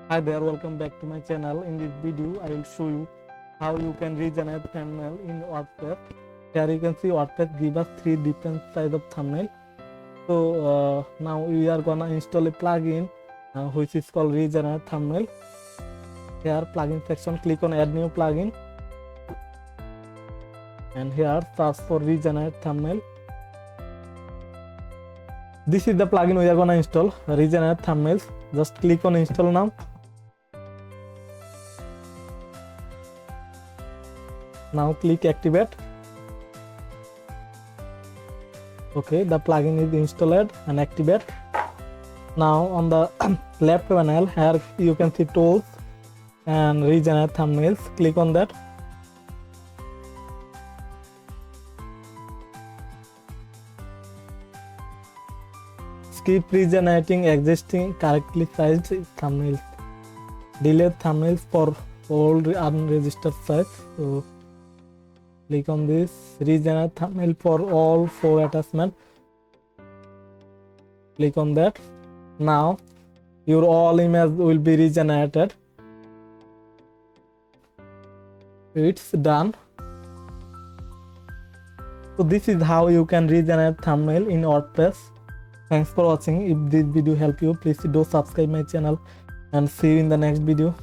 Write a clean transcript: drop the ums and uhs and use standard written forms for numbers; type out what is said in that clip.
Hi there, welcome back to my channel. In this video I will show you how you can regenerate thumbnail in WordPress. Here you can see WordPress give us 3 different size of thumbnail. So now we are gonna install a plugin which is called regenerate thumbnail. Here plugin section, click on add new plugin, and here search for regenerate thumbnail. This is the plugin we are gonna install, regenerate thumbnails. Just click on install now. Now click activate. Okay, the plugin is installed and activate. Now on the left panel here you can see tools and regenerate thumbnails. Click on that. Skip regenerating existing correctly sized thumbnails. Delete thumbnails for old unregistered sites. So click on this, regenerate thumbnail for all 4 attachments. Click on that. Now your all image will be regenerated. It's done. So this is how you can regenerate thumbnail in WordPress. Thanks for watching. If this video helped you, please do subscribe my channel and see you in the next video.